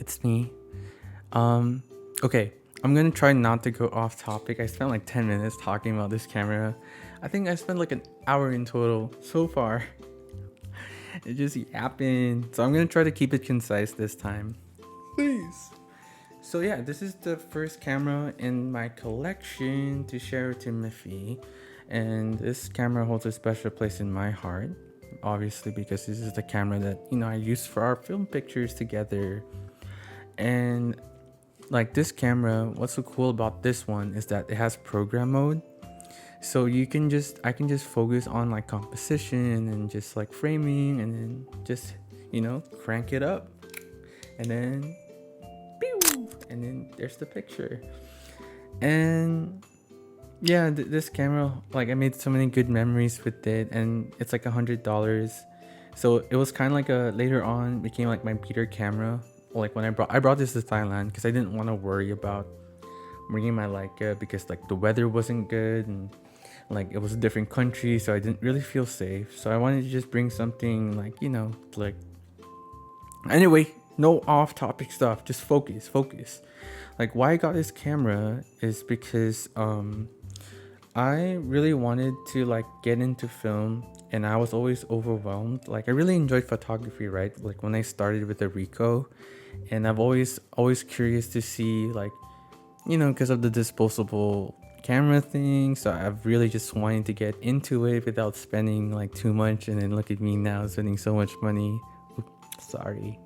it's me. Um, okay, I'm gonna try not to go off topic. I spent like 10 minutes talking about this camera. I think I spent like an hour in total so far. It just yapping. So I'm gonna try to keep it concise this time. Please. So yeah, this is the first camera in my collection to share with Timothy. And this camera holds a special place in my heart. Obviously, because this is the camera that, I use for our film pictures together. And like this camera, what's so cool about this one is that it has program mode. So I can just focus on like composition and just like framing and then just, crank it up. And then, pew! And then there's the picture. And yeah, this camera, like I made so many good memories with it, and it's like $100. So it was kind of like later on became like my beater camera. Like when I brought this to Thailand because I didn't want to worry about bringing my Leica because like the weather wasn't good and like it was a different country, so I didn't really feel safe. So I wanted to just bring something like like anyway, no off topic stuff, just focus. Like why I got this camera is because I really wanted to like get into film, and I was always overwhelmed. Like I really enjoyed photography, right? Like when I started with the Ricoh, and I've always curious to see like, because of the disposable camera thing. So I've really just wanted to get into it without spending like too much. And then look at me now spending so much money. Oops, sorry.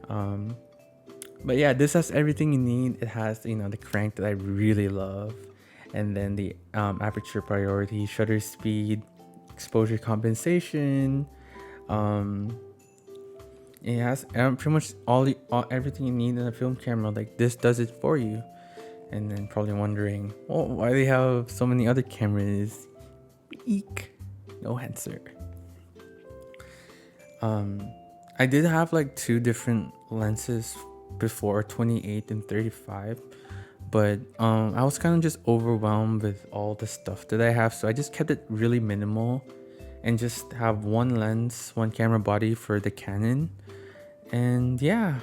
But yeah, this has everything you need. It has, the crank that I really love, and then the aperture priority, shutter speed, exposure compensation. It has pretty much all everything you need in a film camera. Like this does it for you. And then probably wondering, well, why they have so many other cameras? Eek, no answer. I did have like two different lenses before, 28 and 35, but I was kind of just overwhelmed with all the stuff that I have, so I just kept it really minimal and just have one lens, one camera body for the Canon. And yeah,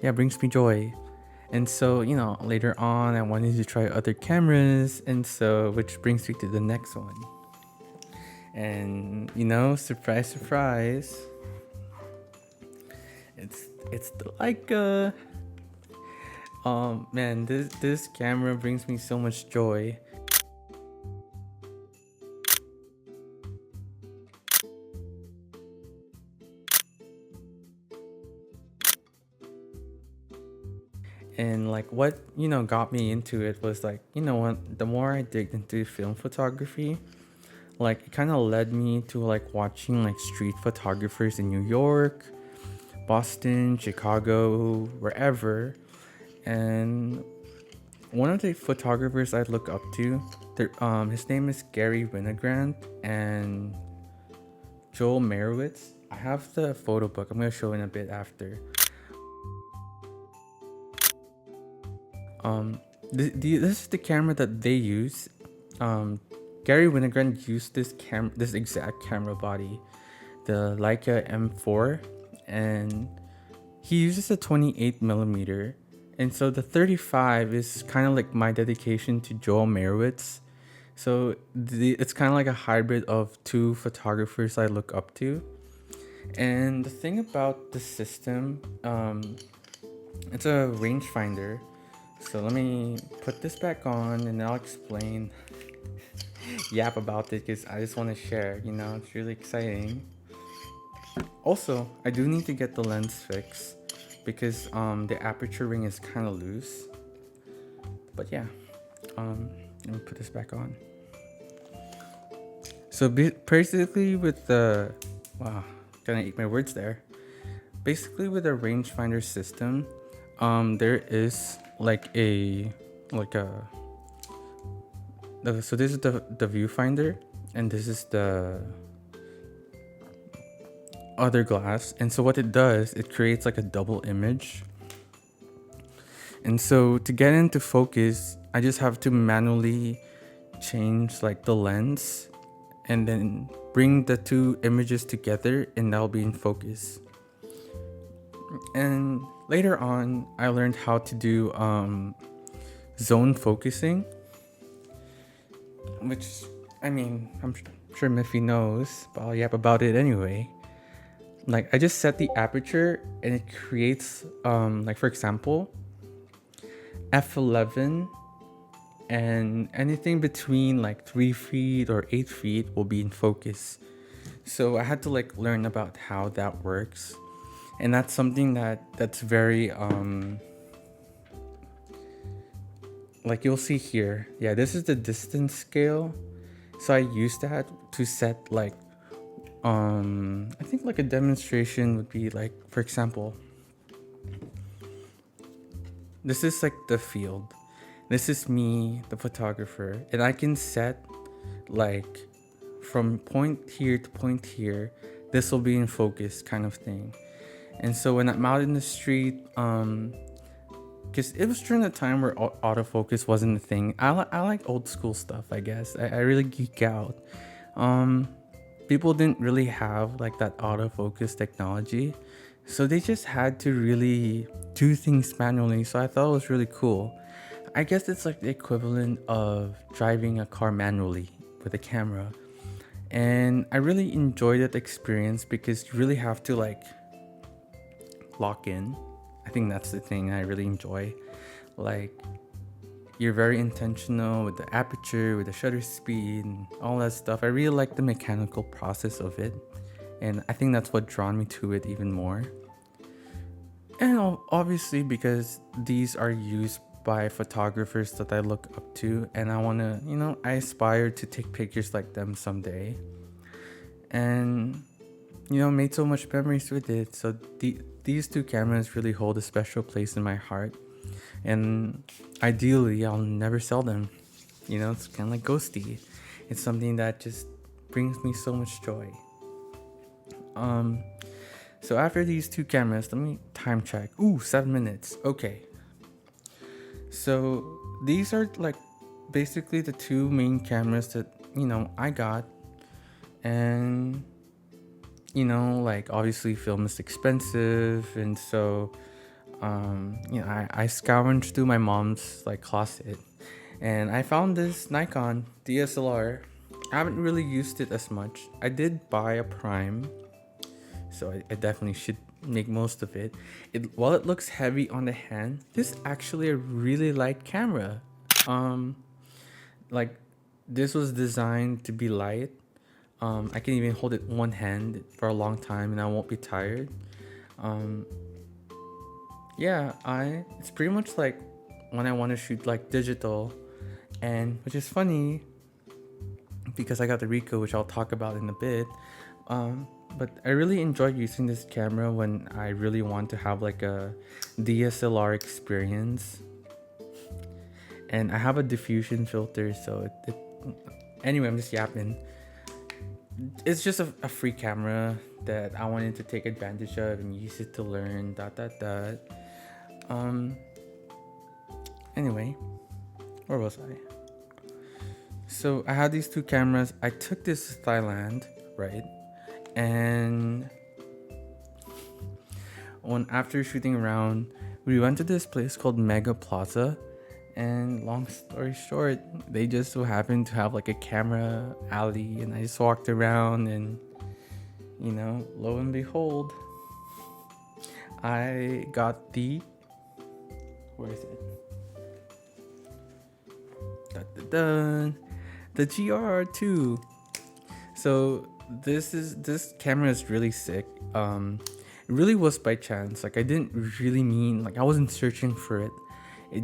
brings me joy. And so, later on I wanted to try other cameras, and so which brings me to the next one. And surprise, surprise, it's the Leica. Man, this camera brings me so much joy. And like what got me into it was like, the more I digged into film photography, like it kind of led me to like watching like street photographers in New York, Boston, Chicago, wherever. And one of the photographers I look up to, his name is Gary Winogrand and Joel Merowitz. I have the photo book. I'm gonna show in a bit after. This is the camera that they use. Gary Winogrand used this exact camera body, the Leica M4, and he uses a 28 millimeter. And so the 35 is kind of like my dedication to Joel Merowitz. So it's kind of like a hybrid of two photographers I look up to. And the thing about the system, it's a rangefinder. So let me put this back on and I'll explain yap about it because I just want to share, it's really exciting. Also, I do need to get the lens fixed because the aperture ring is kind of loose. But yeah, let me put this back on. So basically with the, wow, gonna eat my words there. Basically with the rangefinder system, there is like so this is the viewfinder, and this is the other glass. And so what it does, it creates like a double image. And so to get into focus, I just have to manually change like the lens and then bring the two images together, and that'll be in focus. And later on, I learned how to do zone focusing, which, I mean, sure Miffy knows, but I'll yap about it anyway. Like, I just set the aperture and it creates, like, for example, f11, and anything between like 3 feet or 8 feet will be in focus. So I had to like learn about how that works, and that's something that's very like you'll see here. Yeah, this is the distance scale. So I use that to set like I think like a demonstration would be like, for example, this is like the field. This is me, the photographer, and I can set like from point here to point here. This will be in focus, kind of thing. And so when I'm out in the street, because it was during the time where autofocus wasn't a thing. I like old school stuff, I guess. I really geek out. People didn't really have like that autofocus technology, so they just had to really do things manually. So I thought it was really cool. I guess it's like the equivalent of driving a car manually with a camera. And I really enjoyed that experience because you really have to like lock in. I think that's the thing I really enjoy. Like, you're very intentional with the aperture, with the shutter speed, and all that stuff. I really like the mechanical process of it, and I think that's what drawn me to it even more. And obviously, because these are used by photographers that I look up to, and I want to, I aspire to take pictures like them someday. And, made so much memories with it. So these two cameras really hold a special place in my heart. And ideally, I'll never sell them. It's kind of like ghosty. It's something that just brings me so much joy. So after these two cameras, let me time check. Ooh, 7 minutes. Okay. So these are like basically the two main cameras that, I got. And, like obviously film is expensive. And so, I scrounged through my mom's like closet and I found this Nikon DSLR. I haven't really used it as much. I did buy a Prime, so I definitely should make most of it. While it looks heavy on the hand, this is actually a really light camera. Like this was designed to be light. I can even hold it one hand for a long time and I won't be tired. Yeah, it's pretty much like when I want to shoot like digital, and which is funny because I got the Ricoh, which I'll talk about in a bit. But I really enjoy using this camera when I really want to have like a DSLR experience. And I have a diffusion filter, so anyway, I'm just yapping. It's just a free camera that I wanted to take advantage of and use it to learn. Anyway, where was I? So I had these two cameras. I took this to Thailand, right? And after shooting around, we went to this place called Mega Plaza. And long story short, they just so happened to have like a camera alley, and I just walked around, and lo and behold, I got where is it? The GR2. So this camera is really sick. It really was by chance. Like I didn't really mean, like I wasn't searching for it. It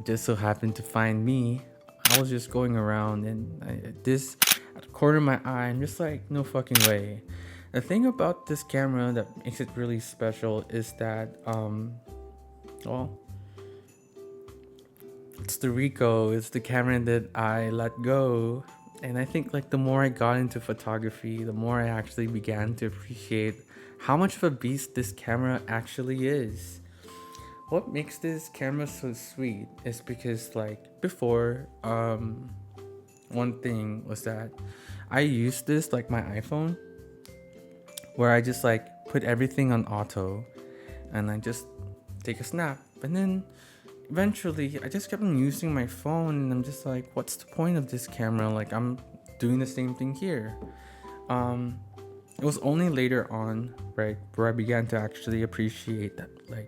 just so happened to find me. I was just going around, and this at the corner of my eye, I'm just like, no fucking way. The thing about this camera that makes it really special is that it's the Ricoh. It's the camera that I let go. And I think like the more I got into photography, the more I actually began to appreciate how much of a beast this camera actually is. What makes this camera so sweet is because like before, one thing was that I used this like my iPhone, where I just like put everything on auto. and I just take a snap. And then eventually I just kept on using my phone, and I'm just like, what's the point of this camera? Like, I'm doing the same thing here. um it was only later on, right, where I began to actually appreciate that, like,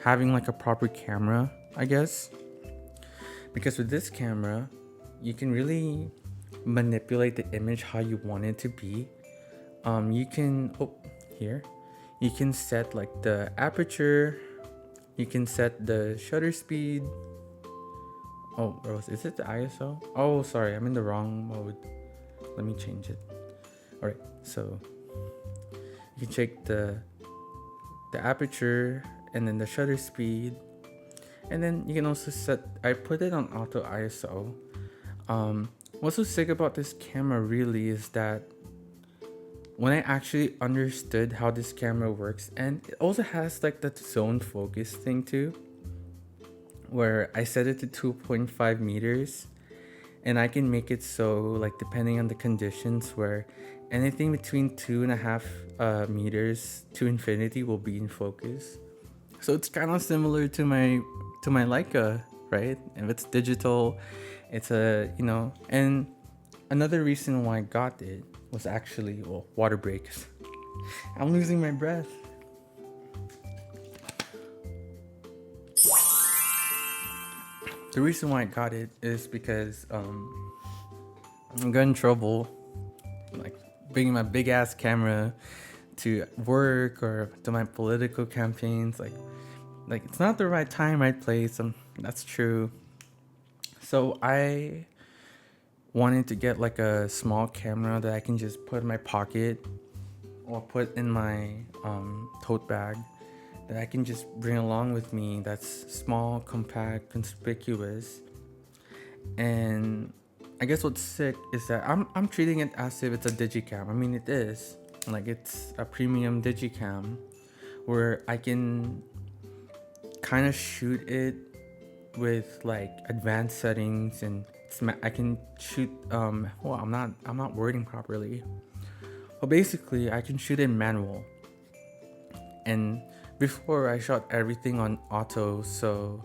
having like a proper camera, I guess. Because with this camera, you can really manipulate the image how you want it to be. You can, oh, here, you can set like the aperture, you can set the shutter speed. Oh, is it the ISO? Oh, sorry, I'm in the wrong mode. Let me change it. All right, so you can check the aperture and then the shutter speed, and then you can also set. I put it on auto ISO. What's so sick about this camera really is that when I actually understood how this camera works, and it also has like that zone focus thing too, where I set it to 2.5 meters, and I can make it so, like, depending on the conditions, where anything between 2.5 meters to infinity will be in focus. So it's kind of similar to my Leica, right? If it's digital, it's and another reason why I got it was actually, well, water breaks. I'm losing my breath. The reason why I got it is because I got in trouble, like, bringing my big ass camera to work or to my political campaigns. Like it's not the right time, right place. That's true. So I wanted to get like a small camera that I can just put in my pocket or put in my tote bag, that I can just bring along with me, that's small, compact, conspicuous. And I guess what's sick is that I'm treating it as if it's a digicam. I mean, it is. Like, it's a premium digicam where I can kind of shoot it with like advanced settings, and I can shoot well, I'm not wording properly. Well, basically I can shoot in manual. And before, I shot everything on auto, so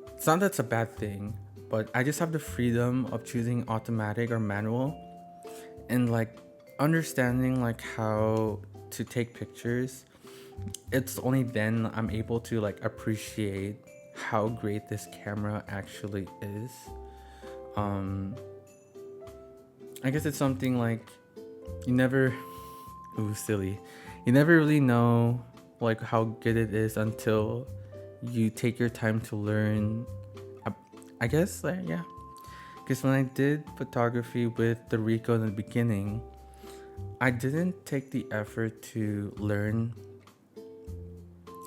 it's not that's a bad thing, but I just have the freedom of choosing automatic or manual, and like understanding like how to take pictures. It's only then I'm able to like appreciate how great this camera actually is. I guess it's something like you never ooh, silly. You never really know like how good it is until you take your time to learn. I guess, like, yeah. Because when I did photography with the Ricoh in the beginning, I didn't take the effort to learn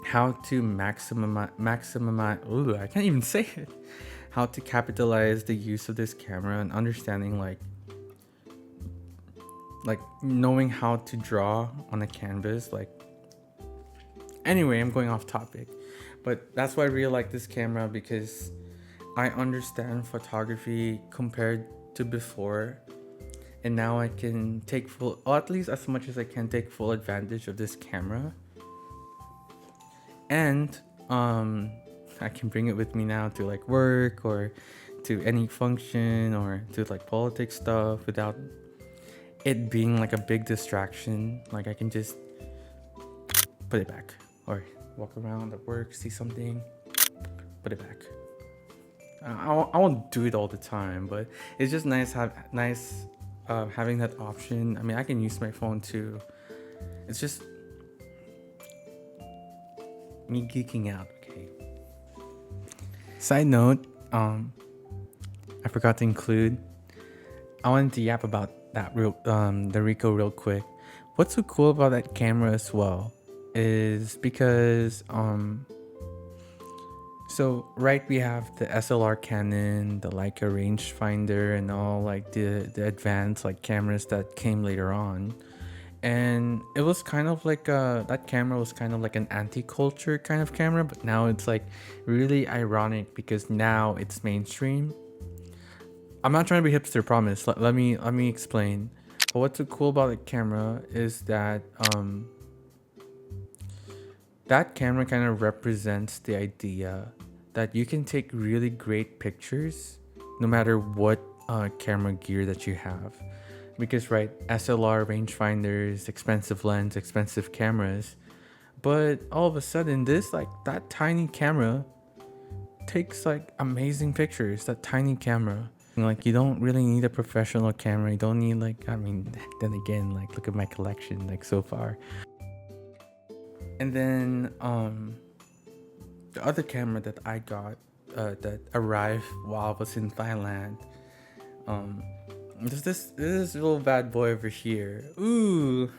how to maximize. Ooh, I can't even say it. How to capitalize the use of this camera, and understanding like knowing how to draw on a canvas. Like, anyway, I'm going off topic, but that's why I really like this camera, because I understand photography compared to before, and now I can take full, or at least as much as I can, take full advantage of this camera. And I can bring it with me now to like work or to any function or to like politics stuff without it being like a big distraction. Like, I can just put it back, or walk around at work, see something, put it back. I won't do it all the time, but it's just nice having that option. I mean, I can use my phone too. It's just me geeking out. Okay. Side note, I forgot to include. I wanted to yap about that the Ricoh real quick. What's so cool about that camera as well is because so right, we have the SLR Canon, the Leica rangefinder, and all like the advanced like cameras that came later on. And it was kind of like that camera was kind of like an anti-culture kind of camera, but now it's like really ironic because now it's mainstream. I'm not trying to be hipster, promise. Let me explain. But what's so cool about the camera is that that camera kind of represents the idea that you can take really great pictures no matter what camera gear that you have. Because, right, SLR rangefinders, expensive lens, expensive cameras, but all of a sudden, this, like, that tiny camera takes like amazing pictures. That tiny camera. Like, you don't really need a professional camera. You don't need, like, I mean, then again, like, look at my collection, like, so far. And then the other camera that I got that arrived while I was in Thailand. There's this little bad boy over here. Ooh,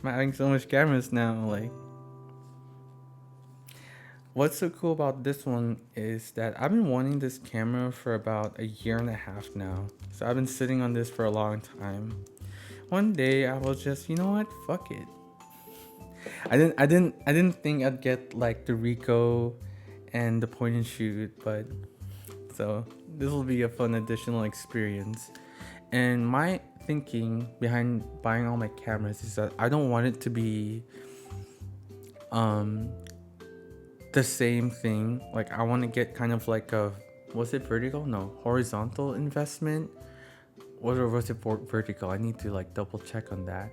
I'm having so much cameras now. Like, what's so cool about this one is that I've been wanting this camera for about a year and a half now. So I've been sitting on this for a long time. One day I was just, you know what? Fuck it. I didn't think I'd get like the Ricoh and the point and shoot, but so this will be a fun additional experience. And my thinking behind buying all my cameras is that I don't want it to be the same thing. Like, I want to get kind of like a, was it vertical? No, horizontal investment. Or was it vertical? I need to like double check on that.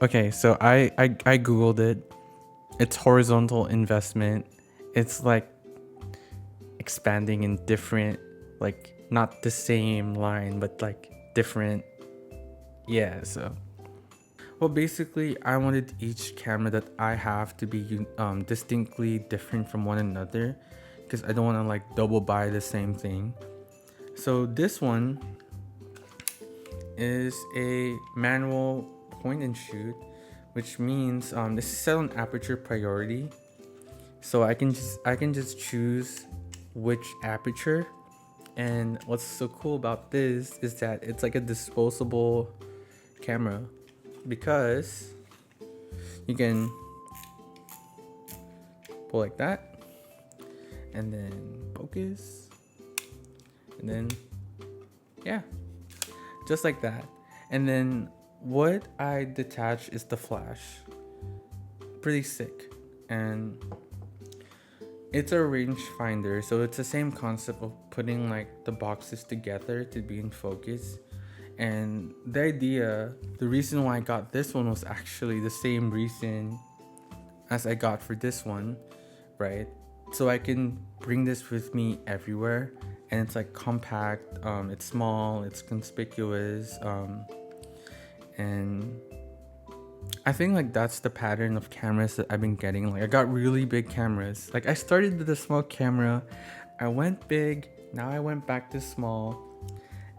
Okay, so I googled it. It's horizontal investment. It's like expanding in different, like, not the same line, but like different. Yeah, so well, basically, I wanted each camera that I have to be distinctly different from one another, because I don't want to like double buy the same thing. So this one is a manual point and shoot, which means this is set on aperture priority, so I can just choose which aperture. And what's so cool about this is that it's like a disposable camera, because you can pull like that and then focus, and then yeah, just like that. And then what I detach is the flash. Pretty sick. And it's a rangefinder, so it's the same concept of putting like the boxes together to be in focus. And the reason why I got this one was actually the same reason as I got for this one, right? So I can bring this with me everywhere, and it's like compact, it's small, it's conspicuous, and I think like that's the pattern of cameras that I've been getting. Like, I got really big cameras. Like, I started with a small camera, I went big, now I went back to small.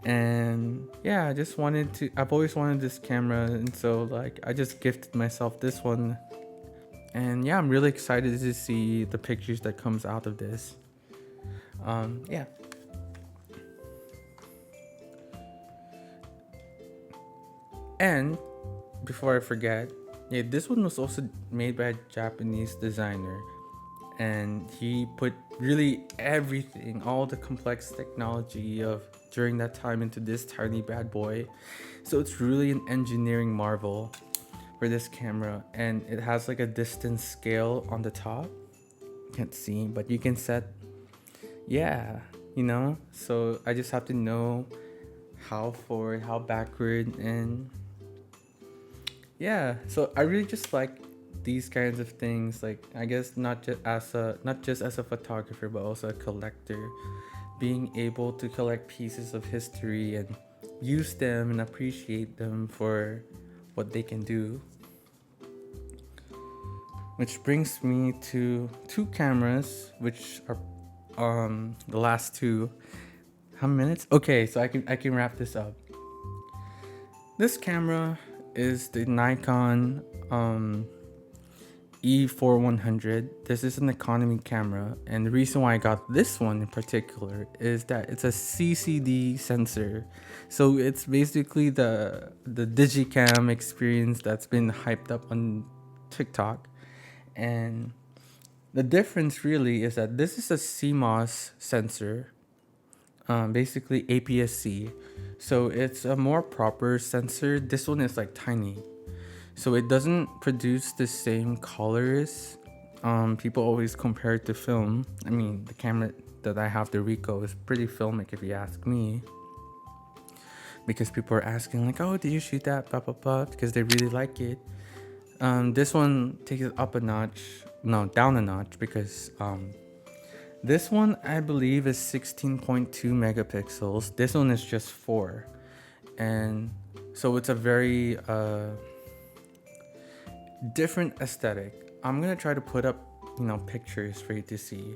And yeah, I've always wanted this camera, and so like I just gifted myself this one. And yeah, I'm really excited to see the pictures that comes out of this. Yeah. And before I forget, yeah, this one was also made by a Japanese designer, and he put really everything, all the complex technology of during that time, into this tiny bad boy. So it's really an engineering marvel for this camera, and it has like a distance scale on the top. You can't see, but you can set, yeah, so I just have to know how forward, how backward, and yeah, so I really just like these kinds of things. Like, I guess not just as a photographer, but also a collector, being able to collect pieces of history and use them and appreciate them for what they can do. Which brings me to two cameras, which are the last two. How many minutes? Okay, so I can wrap this up. This camera is the Nikon E4100. This is an economy camera, and the reason why I got this one in particular is that it's a CCD sensor. So it's basically the digicam experience that's been hyped up on TikTok. And the difference really is that this is a CMOS sensor, basically APS-C. So it's a more proper sensor. This one is like tiny, so it doesn't produce the same colors People always compare it to film. I mean, the camera that I have, the Ricoh, is pretty filmic if you ask me. Because people are asking like, "Oh, did you shoot that?" Blah blah blah. Because they really like it. This one takes it up a notch. No, down a notch because this one I believe is 16.2 megapixels. This one is just 4, and so it's a very different aesthetic. I'm gonna try to put up, pictures for you to see.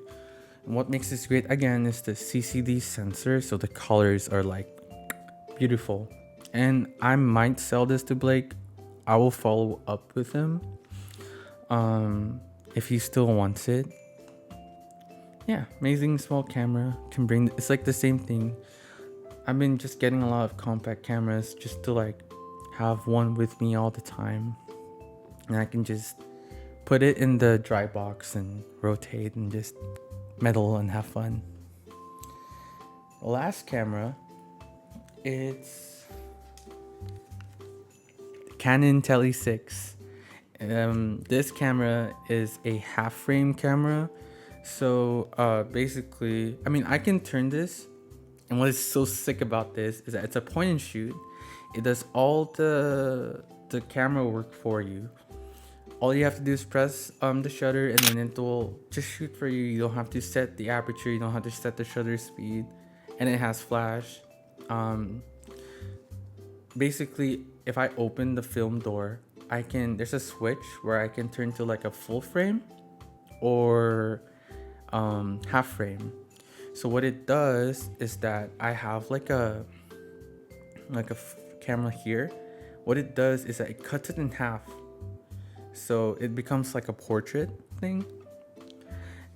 And what makes this great again is the CCD sensor, so the colors are like beautiful. And I might sell this to Blake. I will follow up with him if he still wants it. Yeah, amazing small camera can bring. It's like the same thing. I've been just getting a lot of compact cameras just to like have one with me all the time, and I can just put it in the dry box and rotate and just meddle and have fun. The last camera, it's Canon Tele 6. This camera is a half frame camera. So basically, I mean, I can turn this, and what is so sick about this is that it's a point and shoot. It does all the camera work for you. All you have to do is press the shutter, and then it will just shoot for you. You don't have to set the aperture, you don't have to set the shutter speed, and it has flash. Basically, if I open the film door, there's a switch where I can turn to like a full frame or half frame. So what it does is that I have like a camera here. What it does is that it cuts it in half, so it becomes like a portrait thing.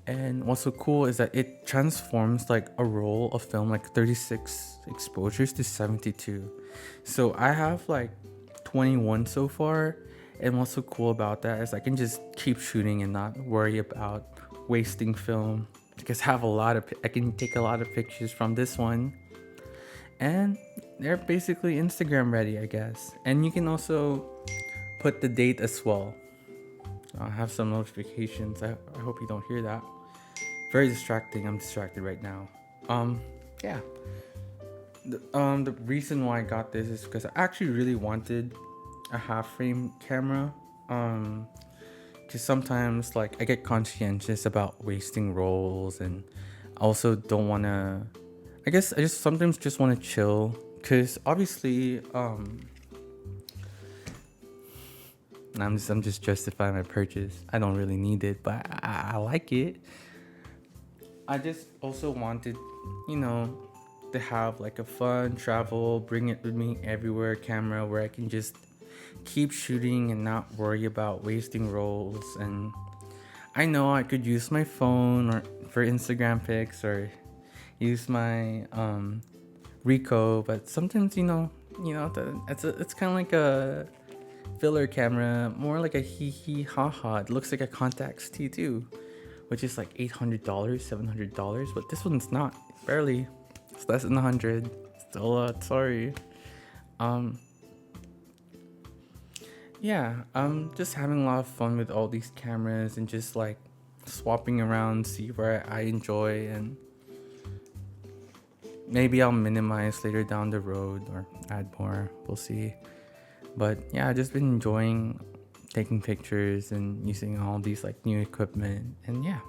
And what's so cool is that it transforms like a roll of film, like 36 exposures to 72. So I have like 21 so far. And what's so cool about that is I can just keep shooting and not worry about wasting film, because I can take a lot of pictures from this one, and they're basically Instagram ready, I guess. And you can also put the date as well. I have some notifications. I hope you don't hear that. Very distracting. I'm distracted right now. Yeah. The reason why I got this is because I actually really wanted a half frame camera. Because sometimes like I get conscientious about wasting rolls, and I also don't want to. I guess I just sometimes just want to chill. Because obviously, I'm just justifying my purchase. I don't really need it, but I like it. I just also wanted, to have like a fun travel, bring it with me everywhere camera where I can just keep shooting and not worry about wasting rolls. And I know I could use my phone or for Instagram pics or use my Ricoh, but sometimes it's kind of like a filler camera, more like a hee hee ha ha. It looks like a Contax T2, which is like $800, $700, but this one's not, barely. It's less than 100. Still a lot, sorry. Yeah, I'm just having a lot of fun with all these cameras and just like swapping around, see where I enjoy, and maybe I'll minimize later down the road or add more. We'll see. But yeah, I've just been enjoying taking pictures and using all these like new equipment, and yeah.